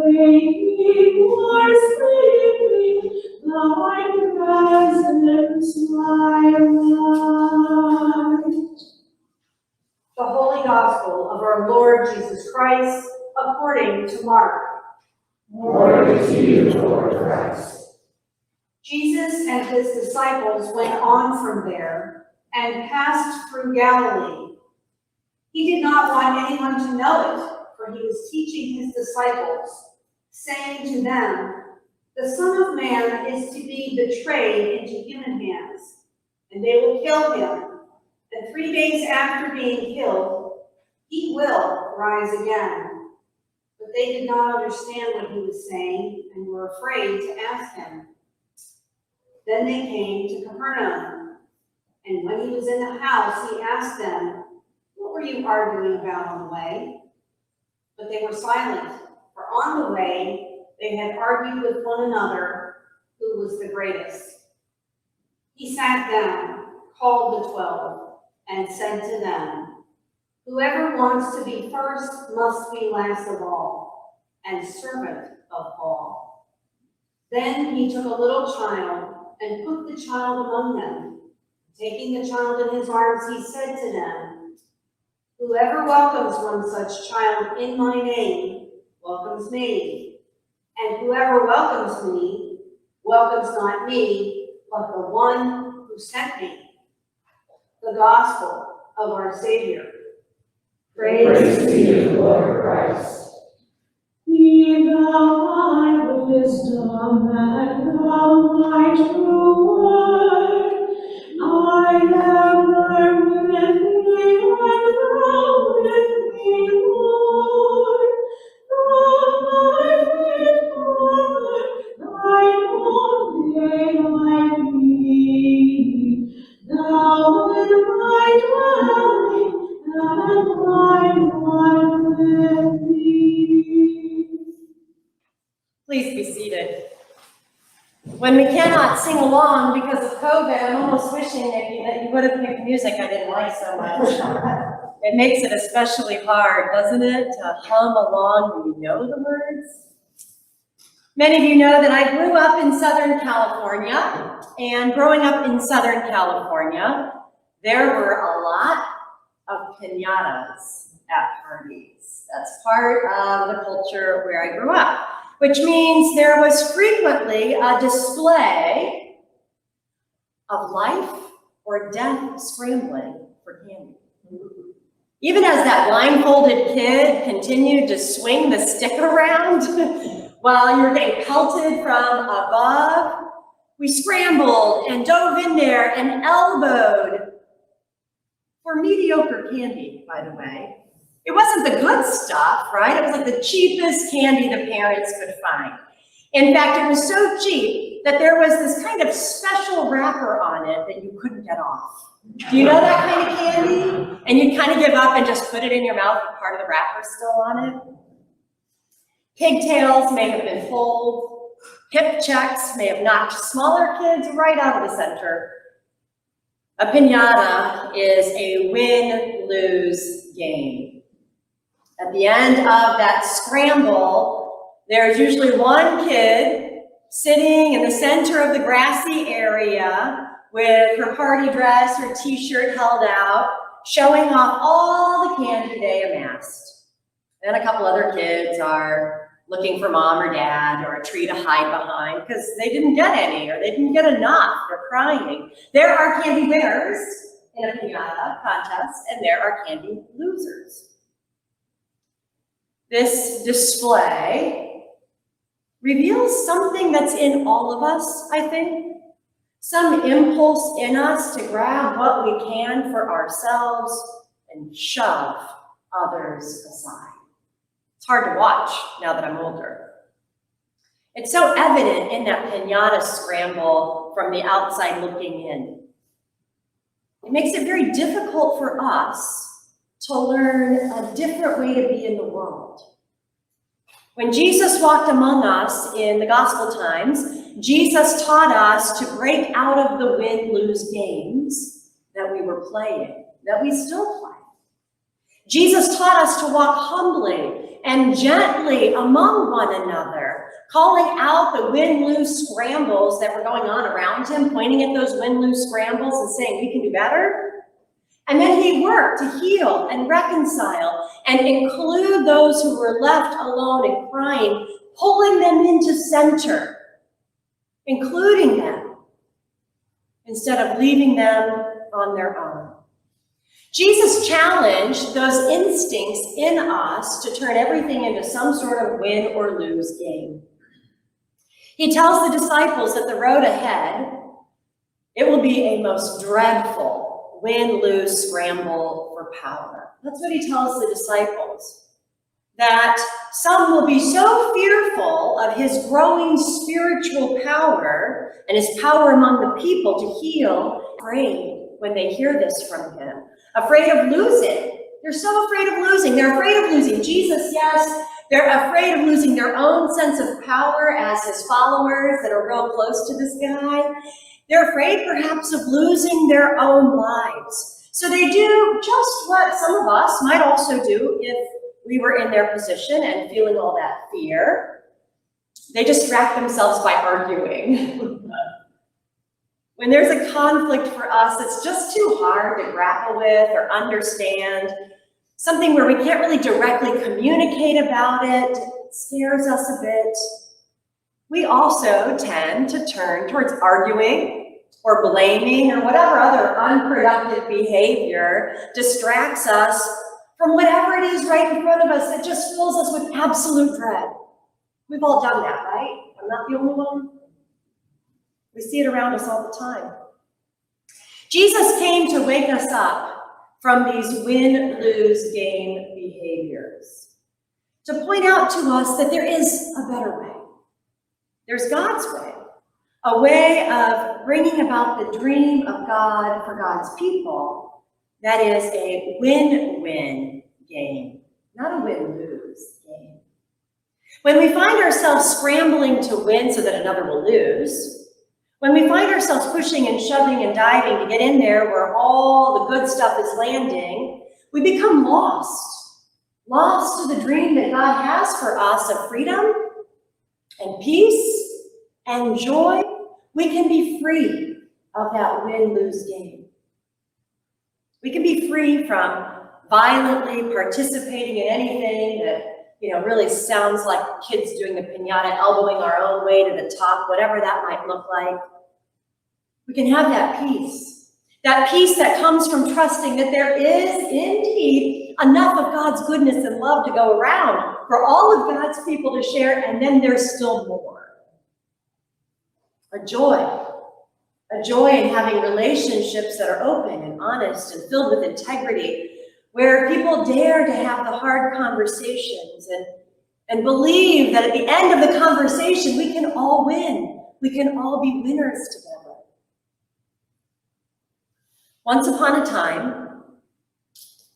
waking or sleeping, thy presence my light. The Holy Gospel of our Lord Jesus Christ, according to Mark. Glory to you, Lord Christ. Jesus and his disciples went on from there and passed through Galilee. He did not want anyone to know it, for he was teaching his disciples, saying to them, "The Son of Man is to be betrayed into human hands, and they will kill him, and 3 days after being killed, he will rise again." But they did not understand what he was saying and were afraid to ask him. Then they came to Capernaum, and when he was in the house, he asked them, "What were you arguing about on the way?" But they were silent, for on the way they had argued with one another who was the greatest. He sat down, called the 12, and said to them, "Whoever wants to be first must be last of all, and servant of all." Then he took a little child and put the child among them. Taking the child in his arms, he said to them, "Whoever welcomes one such child in my name welcomes me, and whoever welcomes me welcomes not me, but the one who sent me." The Gospel of our Savior. Praise to you, Lord Christ. Be thou my wisdom and thou my true word. I am there with thee and thou with me, Lord. Thou my Father, thine own day like me. Thou in my dwelling, and thine one with me. Please be seated. When we cannot sing along because of COVID, I'm almost wishing that you would have picked music I didn't like so much. It makes it especially hard, doesn't it, to hum along when you know the words? Many of you know that I grew up in Southern California, and growing up in Southern California, there were a lot of piñatas at parties. That's part of the culture where I grew up, which means there was frequently a display of life or death scrambling for candy. Even as that blindfolded kid continued to swing the stick around while you were getting pelted from above, we scrambled and dove in there and elbowed for mediocre candy, by the way. It wasn't the good stuff, right? It was like the cheapest candy the parents could find. In fact, it was so cheap that there was this kind of special wrapper on it that you couldn't get off. Do you know that kind of candy? And you'd kind of give up and just put it in your mouth with part of the wrapper still on it. Pigtails may have been pulled. Hip checks may have knocked smaller kids right out of the center. A piñata is a win-lose game. At the end of that scramble, there's usually one kid sitting in the center of the grassy area with her party dress or t-shirt held out, showing off all the candy they amassed. And a couple other kids are looking for mom or dad or a tree to hide behind because they didn't get any or they didn't get enough. They're crying. There are candy winners in a piñata contest, and there are candy losers. This display reveals something that's in all of us, I think. Some impulse in us to grab what we can for ourselves and shove others aside. It's hard to watch now that I'm older. It's so evident in that piñata scramble from the outside looking in. It makes it very difficult for us to learn a different way to be in the world. When Jesus walked among us in the gospel times, Jesus taught us to break out of the win-lose games that we were playing, that we still play. Jesus taught us to walk humbly and gently among one another, calling out the win-lose scrambles that were going on around him, pointing at those win-lose scrambles and saying, we can do better. And then he worked to heal and reconcile and include those who were left alone and crying, pulling them into center, including them, instead of leaving them on their own. Jesus challenged those instincts in us to turn everything into some sort of win or lose game. He tells the disciples that the road ahead, it will be a most dreadful win-lose scramble for power. That's what he tells the disciples. That some will be so fearful of his growing spiritual power and his power among the people to heal, afraid when they hear this from him. Afraid of losing. They're so afraid of losing. They're afraid of losing Jesus, yes. They're afraid of losing their own sense of power as his followers that are real close to this guy. They're afraid perhaps of losing their own lives. So they do just what some of us might also do if we were in their position and feeling all that fear. They distract themselves by arguing. When there's a conflict for us that's just too hard to grapple with or understand, something where we can't really directly communicate about it, it scares us a bit, we also tend to turn towards arguing or blaming or whatever other unproductive behavior distracts us from whatever it is right in front of us that just fills us with absolute dread. We've all done that, right? I'm not the only one. We see it around us all the time. Jesus came to wake us up from these win-lose game behaviors, to point out to us that there is a better way. There's God's way, a way of bringing about the dream of God for God's people that is a win-win game, not a win-lose game. When we find ourselves scrambling to win so that another will lose, when we find ourselves pushing and shoving and diving to get in there where all the good stuff is landing, we become lost to the dream that God has for us of freedom and peace and joy. We can be free of that win-lose game. We can be free from violently participating in anything that really sounds like kids doing the piñata, elbowing our own way to the top, whatever that might look like. We can have that peace that comes from trusting that there is indeed enough of God's goodness and love to go around for all of God's people to share, and then there's still more. A joy in having relationships that are open and honest and filled with integrity, where people dare to have the hard conversations and believe that at the end of the conversation, we can all win. We can all be winners together. Once upon a time,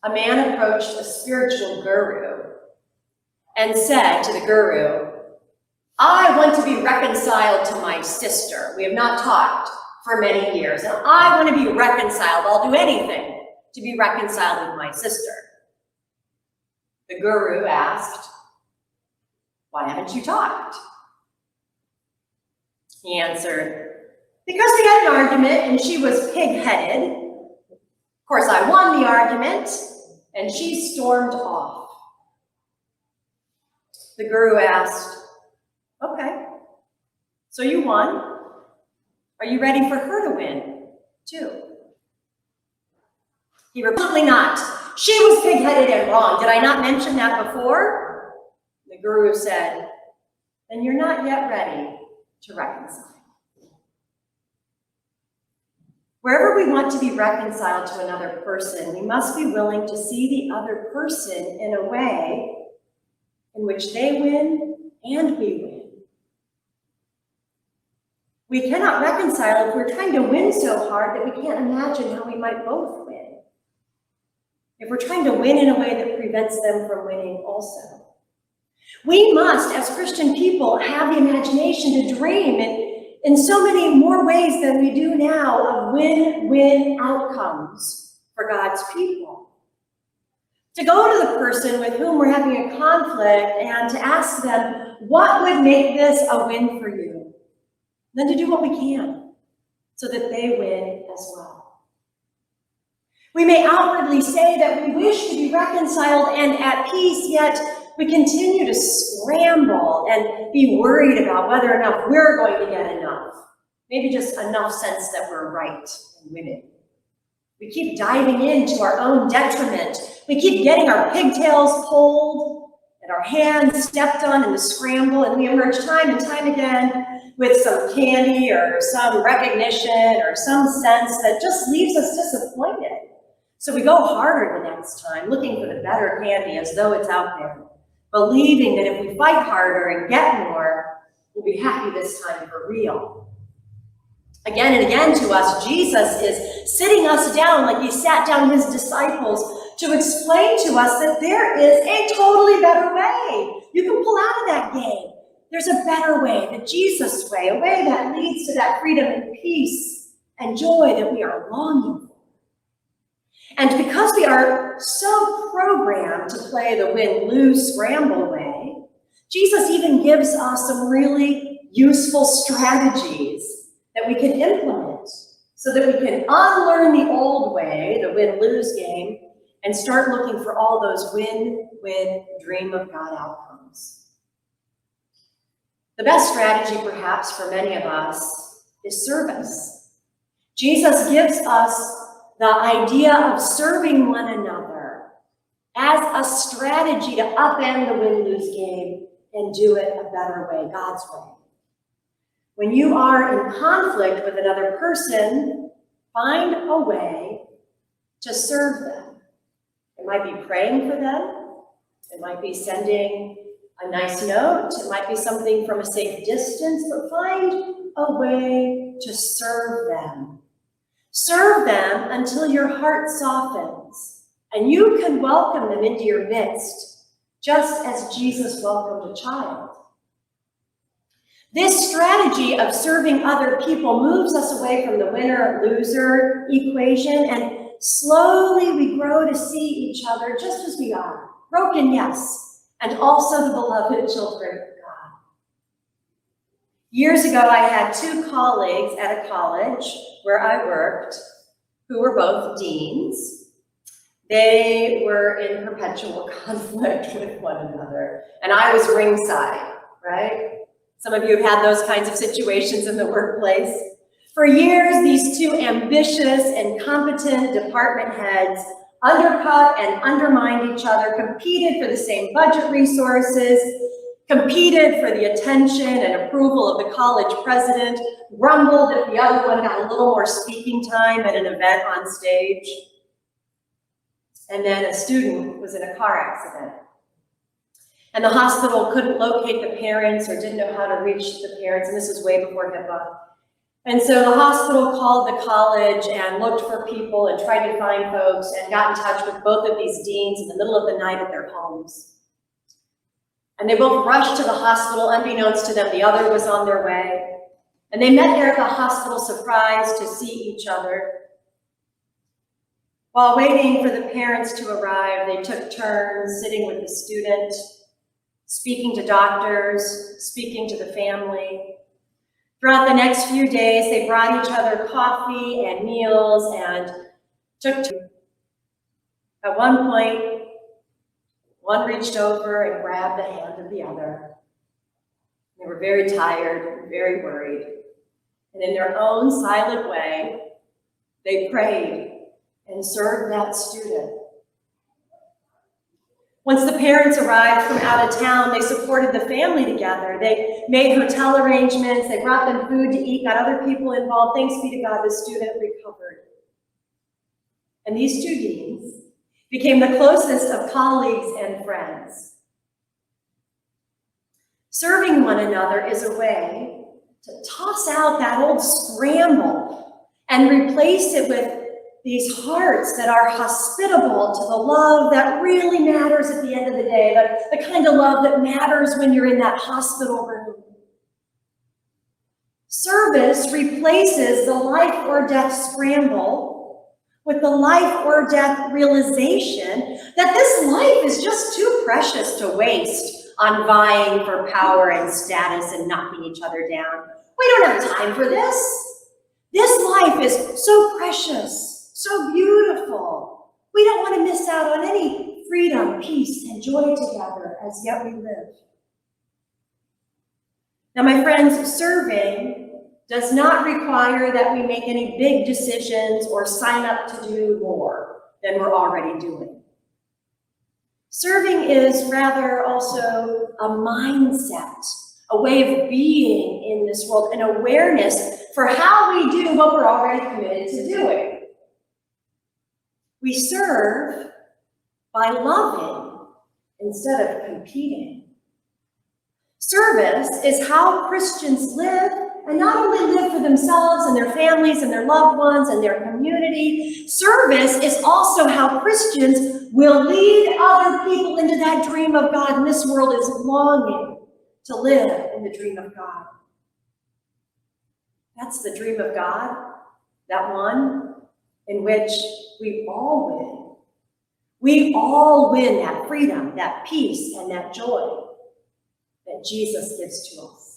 a man approached a spiritual guru and said to the guru, I want to be reconciled to my sister. We have not talked for many years, and I want to be reconciled. I'll do anything to be reconciled with my sister. The guru asked, why haven't you talked? He answered, because we had an argument and she was pig-headed. Of course, I won the argument and she stormed off. The guru asked, okay, so you won. Are you ready for her to win, too? He replied, absolutely not. She was pig-headed and wrong. Did I not mention that before? The guru said, then you're not yet ready to reconcile. Wherever we want to be reconciled to another person, we must be willing to see the other person in a way in which they win and we win. We cannot reconcile if we're trying to win so hard that we can't imagine how we might both win. If we're trying to win in a way that prevents them from winning also. We must, as Christian people, have the imagination to dream in so many more ways than we do now of win-win outcomes for God's people. To go to the person with whom we're having a conflict and to ask them, what would make this a win for you? Then to do what we can so that they win as well. We may outwardly say that we wish to be reconciled and at peace, yet we continue to scramble and be worried about whether or not we're going to get enough. Maybe just enough sense that we're right and winning. We keep diving into our own detriment. We keep getting our pigtails pulled and our hands stepped on in the scramble, and we emerge time and time again with some candy or some recognition or some sense that just leaves us disappointed. So we go harder the next time, looking for the better candy as though it's out there, believing that if we fight harder and get more, we'll be happy this time for real. Again and again to us, Jesus is sitting us down like he sat down his disciples to explain to us that there is a totally better way. You can pull out of that game. There's a better way, the Jesus way, a way that leads to that freedom and peace and joy that we are longing for. And because we are so programmed to play the win-lose scramble way, Jesus even gives us some really useful strategies that we can implement so that we can unlearn the old way, the win-lose game, and start looking for all those win-win dream of God outcomes. The best strategy, perhaps, for many of us is service. Jesus gives us the idea of serving one another as a strategy to upend the win-lose game and do it a better way, God's way. When you are in conflict with another person, find a way to serve them. It might be praying for them. It might be sending a nice note. It might be something from a safe distance, but find a way to serve them. Serve them until your heart softens and you can welcome them into your midst, just as Jesus welcomed a child. This strategy of serving other people moves us away from the winner-loser equation, and slowly we grow to see each other just as we are, broken, yes, and also the beloved children of God. Years ago, I had two colleagues at a college where I worked who were both deans. They were in perpetual conflict with one another, and I was ringside, right? Some of you have had those kinds of situations in the workplace. For years, these two ambitious and competent department heads undercut and undermined each other, competed for the same budget resources, competed for the attention and approval of the college president, grumbled if the other one got a little more speaking time at an event on stage. And then a student was in a car accident. And the hospital couldn't locate the parents or didn't know how to reach the parents, and this was way before HIPAA. And so the hospital called the college and looked for people and tried to find folks and got in touch with both of these deans in the middle of the night at their homes. And they both rushed to the hospital, unbeknownst to them, the other was on their way. And they met there at the hospital, surprised to see each other. While waiting for the parents to arrive, they took turns sitting with the student, speaking to doctors, speaking to the family. Throughout the next few days, they brought each other coffee and meals and took turns. At one point, one reached over and grabbed the hand of the other. They were very tired and very worried. And in their own silent way, they prayed and served that student. Once the parents arrived from out of town, they supported the family together. They made hotel arrangements. They brought them food to eat, got other people involved. Thanks be to God, the student recovered. And these two deans became the closest of colleagues and friends. Serving one another is a way to toss out that old scramble and replace it with these hearts that are hospitable to the love that really matters at the end of the day, the kind of love that matters when you're in that hospital room. Service replaces the life or death scramble with the life or death realization that this life is just too precious to waste on vying for power and status and knocking each other down. We don't have time for this. This life is so precious, so beautiful. We don't want to miss out on any freedom, peace, and joy together as yet we live. Now, my friends, serving does not require that we make any big decisions or sign up to do more than we're already doing. Serving is rather also a mindset, a way of being in this world, an awareness for how we do what we're already committed to doing. We serve by loving instead of competing. Service is how Christians live, and not only live for themselves and their families and their loved ones and their community. Service is also how Christians will lead other people into that dream of God, and this world is longing to live in the dream of God. That's the dream of God, that one in which we all win. We all win that freedom, that peace, and that joy that Jesus gives to us.